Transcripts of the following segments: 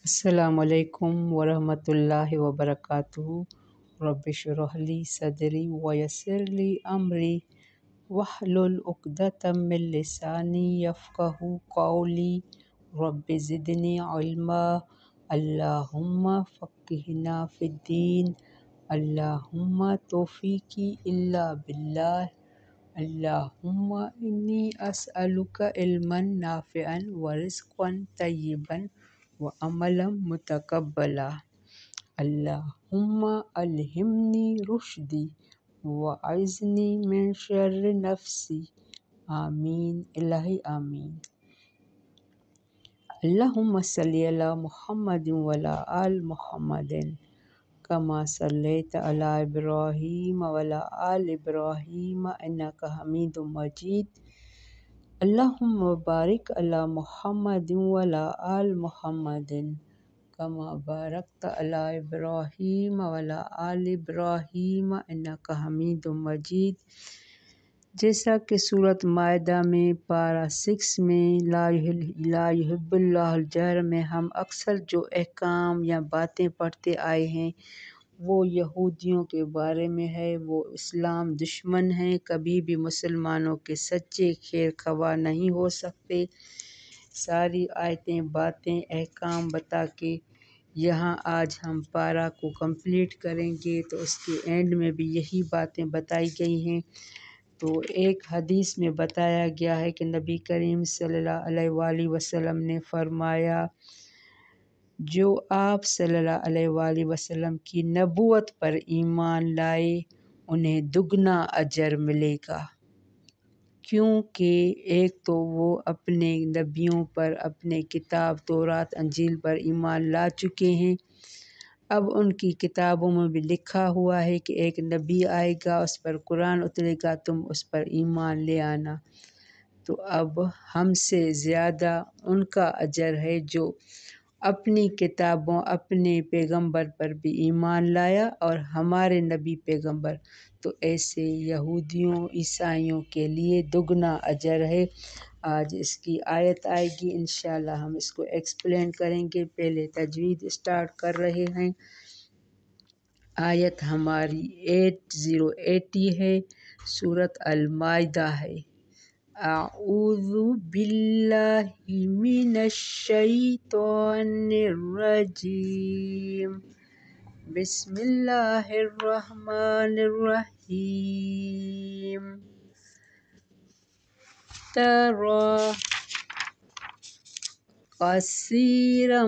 السلام علیکم ورحمۃ اللہ وبرکاتہ۔ رب اشرح لی صدری ویسر لی امری واحلل عقدۃ من لسانی یفقہوا قولی۔ رب زدنی علما، اللہم فقہنا فی الدین، اللہم توفیقی الا باللہ، اللہم انی اسألک علما نافعا ورزقا طیبا وعملا متقبلا۔ اللہم الہمنی رشدی واعذنی من شر نفسی۔ آمین الہی آمین۔ اللہم صلی علی محمد وعلی آل محمد کما صلیت علی ابراہیم وعلی آل ابراہیم انک حمید مجید۔ اللہم بارک علی محمد وعلی آل محمد کما بارکت علی ابراہیم وعلی آل ابراہیم انک حمید مجید۔ جیسا کہ سورۃ مائدہ میں پارہ 6 میں لا یحب اللہ الجہر میں ہم اکثر جو احکام یا باتیں پڑھتے آئے ہیں وہ یہودیوں کے بارے میں ہے۔ وہ اسلام دشمن ہیں، کبھی بھی مسلمانوں کے سچے خیر خواہ نہیں ہو سکتے۔ ساری آیتیں، باتیں، احکام بتا کے یہاں آج ہم پارہ کو کمپلیٹ کریں گے، تو اس کے اینڈ میں بھی یہی باتیں بتائی گئی ہیں۔ تو ایک حدیث میں بتایا گیا ہے کہ نبی کریم صلی اللہ علیہ وآلہ وسلم نے فرمایا، جو آپ صلی اللہ علیہ وآلہ وسلم کی نبوت پر ایمان لائے انہیں دگنا اجر ملے گا، کیونکہ ایک تو وہ اپنے نبیوں پر، اپنے کتاب تورات انجیل پر ایمان لا چکے ہیں۔ اب ان کی کتابوں میں بھی لکھا ہوا ہے کہ ایک نبی آئے گا، اس پر قرآن اترے گا، تم اس پر ایمان لے آنا۔ تو اب ہم سے زیادہ ان کا اجر ہے جو اپنی کتابوں، اپنے پیغمبر پر بھی ایمان لایا اور ہمارے نبی پیغمبر، تو ایسے یہودیوں عیسائیوں کے لیے دگنا اجر ہے۔ آج اس کی آیت آئے گی، انشاءاللہ ہم اس کو ایکسپلین کریں گے۔ پہلے تجوید اسٹارٹ کر رہے ہیں۔ آیت ہماری 80 ہے، سورۃ المائدہ ہے۔ اعوذ باللہ من الشیطان الرجیم، بسم اللہ الرحمن الرحیم۔ تری کثیرا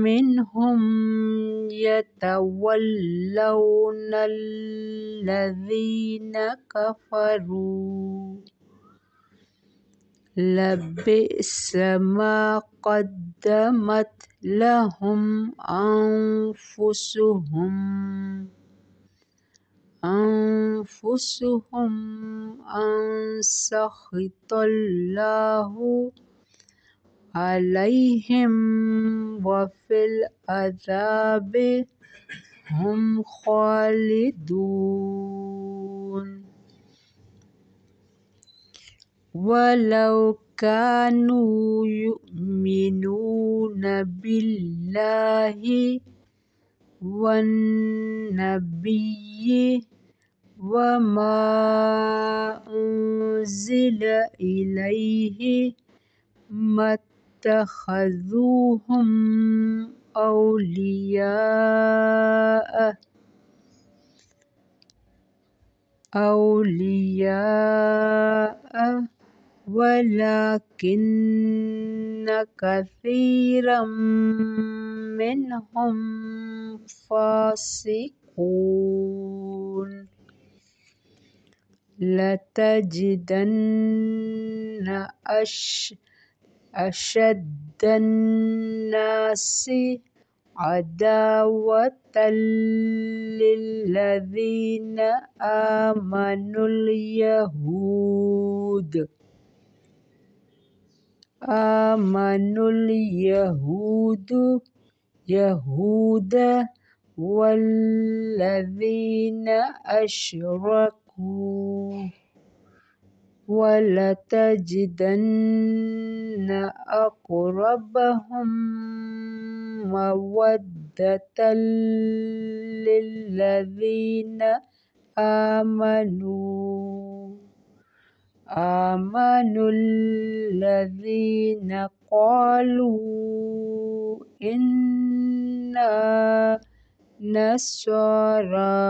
منہم یتولون الذین کفروا لبئس ما قدمت لهم أنفسهم أن سخط الله عليهم وفي العذاب هم خالدون۔ ولو كانوا يؤمنون بالله والنبي وما أنزل إليه ما اتخذوهم أولياء ولكن كثيرا منهم فاسقون۔ لتجدن أشد الناس عداوة للذين آمنوا اليهود والذين أشركوا، ولتجدن أقربهم مودة للذين آمنوا الذين قالوا إنا نصارى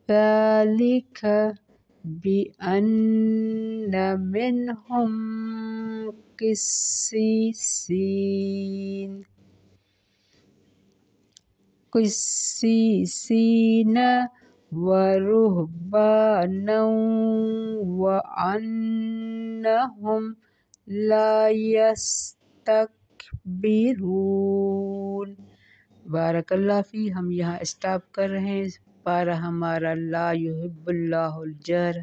ذلك بأن منهم قسيسين ورهبانا وأنهم لا يستكبرون۔ بارک اللہ فی۔ ہم یہاں اسٹاپ کر رہے ہیں۔ پارہ ہمارا لا یحب اللہ الجہر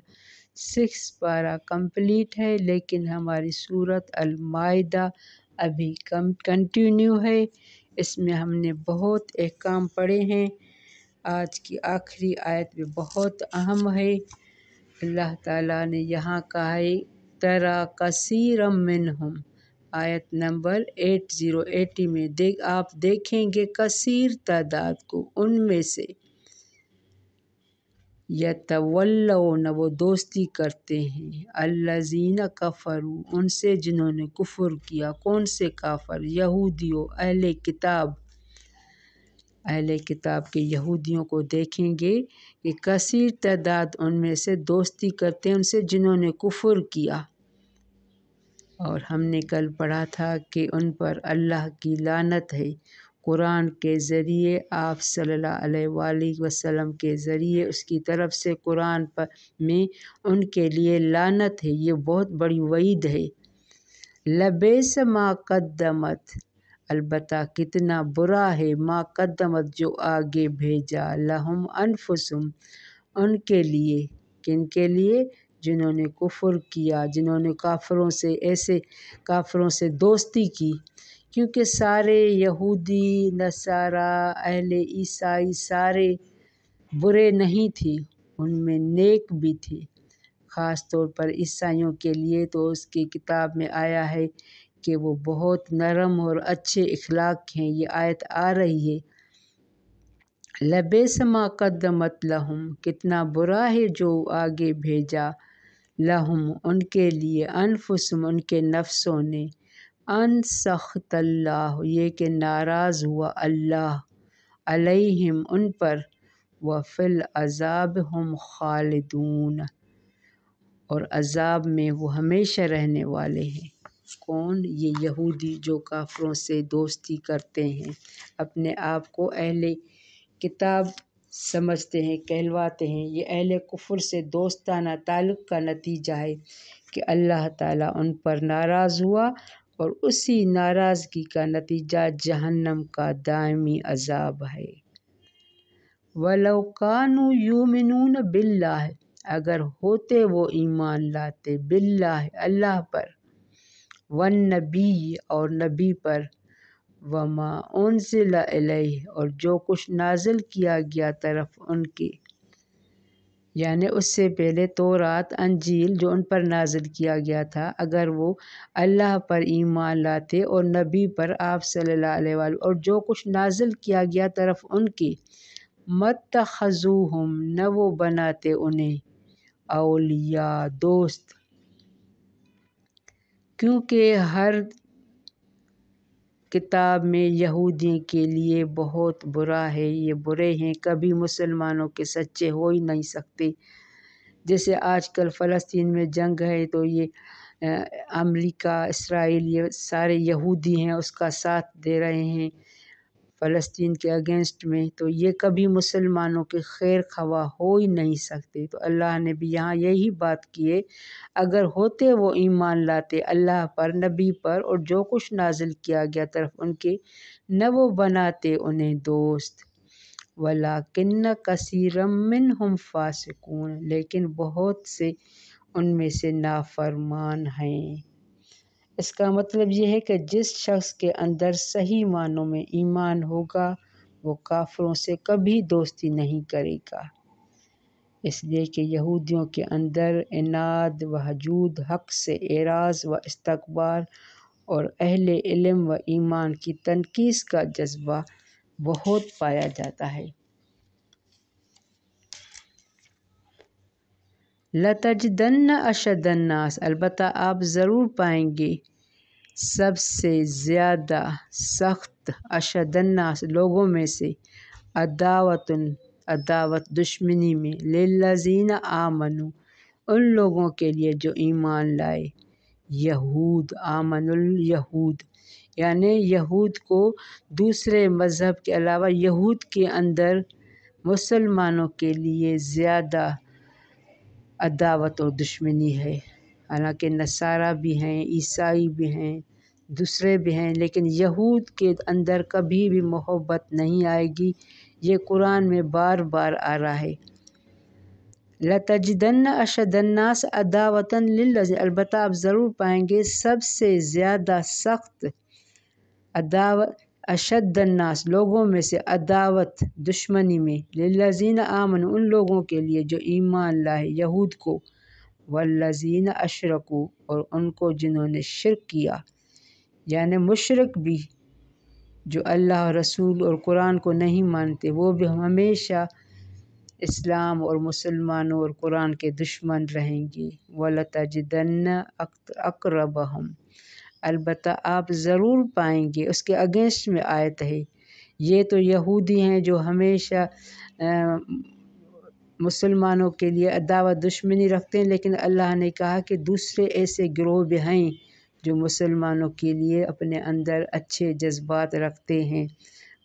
6 پارہ کمپلیٹ ہے، لیکن ہماری سورۃ المائدہ ابھی کنٹینیو ہے۔ اس میں ہم نے بہت احکام پڑھے ہیں۔ آج کی آخری آیت بھی بہت اہم ہے۔ اللہ تعالیٰ نے یہاں کہا ہے ترا کثیرا منہم، آیت نمبر 80 میں آپ دیکھیں گے کثیر تعداد کو ان میں سے، یتولون وہ دوستی کرتے ہیں، الذین کفروا ان سے جنہوں نے کفر کیا۔ کون سے کافر؟ یہودیوں، اہل کتاب کے یہودیوں کو دیکھیں گے کہ کثیر تعداد ان میں سے دوستی کرتے ہیں ان سے جنہوں نے کفر کیا۔ اور ہم نے کل پڑھا تھا کہ ان پر اللہ کی لعنت ہے۔ قرآن کے ذریعے آپ صلی اللہ علیہ وآلہ وسلم کے ذریعے اس کی طرف سے قرآن میں ان کے لیے لعنت ہے۔ یہ بہت بڑی وعید ہے۔ لبئس ما قدمت، البتہ کتنا برا ہے، ما قدمت جو آگے بھیجا، لہم انفسہم ان کے لیے۔ کن کے لیے؟ جنہوں نے کفر کیا، جنہوں نے کافروں سے دوستی کی۔ کیونکہ سارے یہودی، نصارہ، اہل عیسائی سارے برے نہیں تھے، ان میں نیک بھی تھے۔ خاص طور پر عیسائیوں کے لیے تو اس کی کتاب میں آیا ہے کہ وہ بہت نرم اور اچھے اخلاق ہیں۔ یہ آیت آ رہی ہے لبئس ما قدمت لہم، کتنا برا ہے جو آگے بھیجا، لہم ان کے لیے، انفسہم ان کے نفسوں نے، ان سخط اللہ یہ کہ ناراض ہوا اللہ، علیہم ان پر، وفی العذاب ہم خالدون اور عذاب میں وہ ہمیشہ رہنے والے ہیں۔ کون؟ یہ یہودی جو کافروں سے دوستی کرتے ہیں، اپنے آپ کو اہل کتاب سمجھتے ہیں، کہلواتے ہیں۔ یہ اہل کفر سے دوستانہ تعلق کا نتیجہ ہے کہ اللہ تعالیٰ ان پر ناراض ہوا، اور اسی ناراضگی کا نتیجہ جہنم کا دائمی عذاب ہے۔ وَلَوْ كَانُوا يُؤْمِنُونَ بِاللَّهِ اگر ہوتے وہ ایمان لاتے، باللہ اللہ پر، والنبی اور نبی پر، وما انزل الیہ اور جو کچھ نازل کیا گیا طرف ان کے، یعنی اس سے پہلے تورات، انجیل جو ان پر نازل کیا گیا تھا، اگر وہ اللہ پر ایمان لاتے اور نبی پر آپ صلی اللہ علیہ وآلہ اور جو کچھ نازل کیا گیا طرف ان کے، مَتَّخَذُوهُمْ نہ وہ بناتے انہیں اولیاء دوست، کیونکہ ہر کتاب میں یہودی کے لیے بہت برا ہے، یہ برے ہیں، کبھی مسلمانوں کے سچے ہو ہی نہیں سکتے۔ جیسے آج کل فلسطین میں جنگ ہے تو یہ امریکہ، اسرائیل یہ سارے یہودی ہیں، اس کا ساتھ دے رہے ہیں فلسطین کے اگینسٹ میں، تو یہ کبھی مسلمانوں کے خیر خواہ ہو ہی نہیں سکتے۔ تو اللہ نے بھی یہاں یہی بات کی ہے، اگر ہوتے وہ ایمان لاتے اللہ پر، نبی پر اور جو کچھ نازل کیا گیا طرف ان کے، نہ وہ بناتے انہیں دوست، وَلَٰكِنَّ كَثِيرًا مِّنْهُمْ فَاسِقُونَ لیکن بہت سے ان میں سے نافرمان ہیں۔ اس کا مطلب یہ ہے کہ جس شخص کے اندر صحیح معنوں میں ایمان ہوگا وہ کافروں سے کبھی دوستی نہیں کرے گا، اس لیے کہ یہودیوں کے اندر عناد و حجود، حق سے اعراض و استکبار اور اہل علم و ایمان کی تنقید کا جذبہ بہت پایا جاتا ہے۔ لَتَجِدَنَّ أَشَدَّ النَّاسِ، البتہ آپ ضرور پائیں گے سب سے زیادہ سخت، اشد الناس لوگوں میں سے، عداوت دشمنی میں، للذین آمنوا ان لوگوں کے لیے جو ایمان لائے، یہود، آمن الیہود یعنی یہود کو دوسرے مذہب کے علاوہ یہود کے اندر مسلمانوں کے لیے زیادہ عداوت اور دشمنی ہے۔ حالانکہ نصارہ بھی ہیں، عیسائی بھی ہیں، دوسرے بھی ہیں، لیکن یہود کے اندر کبھی بھی محبت نہیں آئے گی۔ یہ قرآن میں بار بار آ رہا ہے۔ لَتَجِدَنَّ أَشَدَّ النَّاسِ عَدَاوَةً لِلَّذِينَ، البتہ آپ ضرور پائیں گے سب سے زیادہ سخت اشد الناس لوگوں میں سے عداوت دشمنی میں، للذین آمنوا ان لوگوں کے لیے جو ایمان لائے، یہود کو، والذین اشرکوا اور ان کو جنہوں نے شرک کیا، یعنی مشرک بھی جو اللہ رسول اور قرآن کو نہیں مانتے، وہ بھی ہمیشہ اسلام اور مسلمانوں اور قرآن کے دشمن رہیں گے۔ وَلَتَجِدَنَّ أَقْرَبَهُمْ، البتہ آپ ضرور پائیں گے، اس کے اگینسٹ میں آیت ہے، یہ تو یہودی ہیں جو ہمیشہ مسلمانوں کے لیے عداوت دشمنی رکھتے ہیں، لیکن اللہ نے کہا کہ دوسرے ایسے گروہ بھی ہیں جو مسلمانوں کے لیے اپنے اندر اچھے جذبات رکھتے ہیں،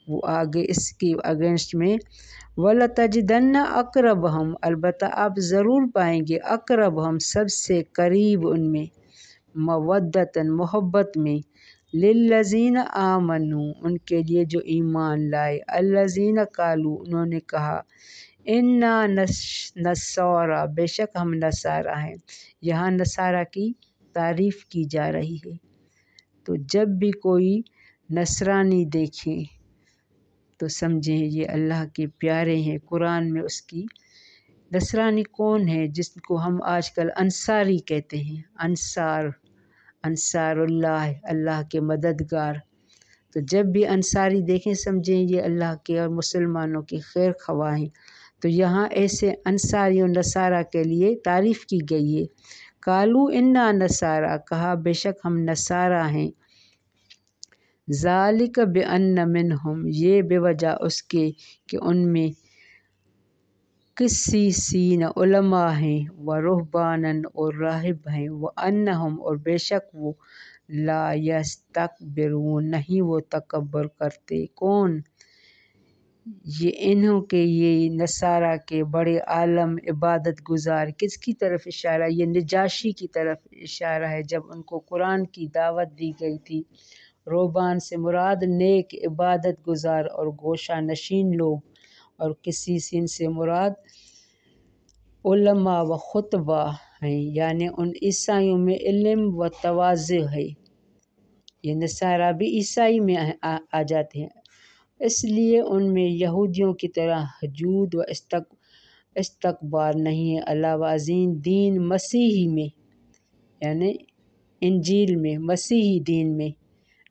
وہ آگے اس کی اگینسٹ میں وَلَتَجِدَنَّ أَقْرَبَهُمْ، البتہ آپ ضرور پائیں گے اقربہم سب سے قریب ان میں، مودتاً محبت میں، للذین آمنوا ان کے لیے جو ایمان لائے، الذین قالوا انہوں نے کہا، انا نصارا بے شک ہم نصارہ ہیں۔ یہاں نصارہ کی تعریف کی جا رہی ہے، تو جب بھی کوئی نصرانی دیکھیں تو سمجھیں یہ اللہ کے پیارے ہیں۔ قرآن میں اس کی نصرانی کون ہے؟ جس کو ہم آج کل انصاری کہتے ہیں، انصار اللہ، اللہ کے مددگار۔ تو جب بھی انصاری دیکھیں سمجھیں یہ اللہ کے اور مسلمانوں کے خیر خواہ ہیں۔ تو یہاں ایسے انصاری و نصارہ کے لیے تعریف کی گئی ہے۔ قالوا انا نصارا، کہا بے شک ہم نصارہ ہیں، ذالک بان منہم، یہ بے وجہ اس کے کہ ان میں قسیسین علماء ہیں، و رہبانا اور راہب ہیں، وانہم اور بے شک وہ لا یستکبرون نہیں وہ تکبر کرتے۔ کون؟ یہ انہوں کے یہ نصارہ کے بڑے عالم عبادت گزار، کس کی طرف اشارہ؟ یہ نجاشی کی طرف اشارہ ہے۔ جب ان کو قرآن کی دعوت دی گئی تھی، رہبان سے مراد نیک عبادت گزار اور گوشہ نشین لوگ، اور قسیسین سے مراد علماء و خطبہ ہیں، یعنی ان عیسائیوں میں علم و تواضع ہے۔ یہ نصارہ بھی عیسائی میں آ جاتے ہیں، اس لیے ان میں یہودیوں کی طرح حجود و استکبار نہیں ہے۔ علاوہ ازیں دین مسیحی میں یعنی انجیل میں، مسیحی دین میں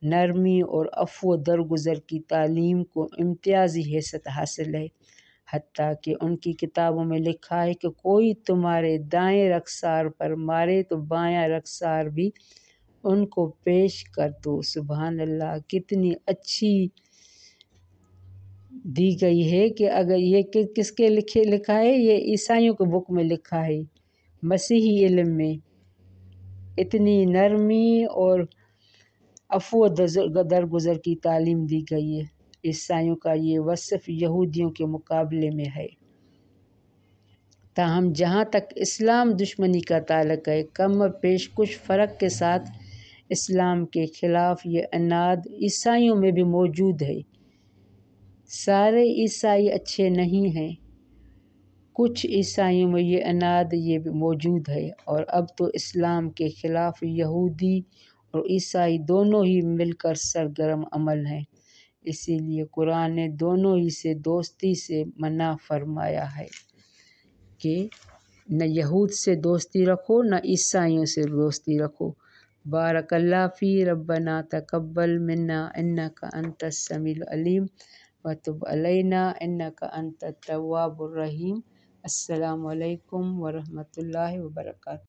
نرمی اور عفو درگزر کی تعلیم کو امتیازی حیثیت حاصل ہے، حتیٰ کہ ان کی کتابوں میں لکھا ہے کہ کوئی تمہارے دائیں رخسار پر مارے تو بایاں رخسار بھی ان کو پیش کر دو۔ سبحان اللہ، کتنی اچھی دی گئی ہے کہ اگر یہ کس کے لکھا ہے؟ یہ عیسائیوں کے بک میں لکھا ہے، مسیحی علم میں اتنی نرمی اور عفو درگزر کی تعلیم دی گئی ہے۔ عیسائیوں کا یہ وصف یہودیوں کے مقابلے میں ہے۔ تاہم جہاں تک اسلام دشمنی کا تعلق ہے، کم و بیش کچھ فرق کے ساتھ اسلام کے خلاف یہ عناد عیسائیوں میں بھی موجود ہے۔ سارے عیسائی اچھے نہیں ہیں، کچھ عیسائیوں میں یہ عناد یہ بھی موجود ہے، اور اب تو اسلام کے خلاف یہودی اور عیسائی دونوں ہی مل کر سرگرم عمل ہیں۔ اسی لیے قرآن نے دونوں ہی سے دوستی سے منع فرمایا ہے کہ نہ یہود سے دوستی رکھو نہ عیسائیوں سے دوستی رکھو۔ بارک اللہ فی ربنا تقبل منا انک انت السمیع العلیم وتب علینا انک انت التواب الرحیم۔ السلام علیکم ورحمۃ اللہ وبرکاتہ۔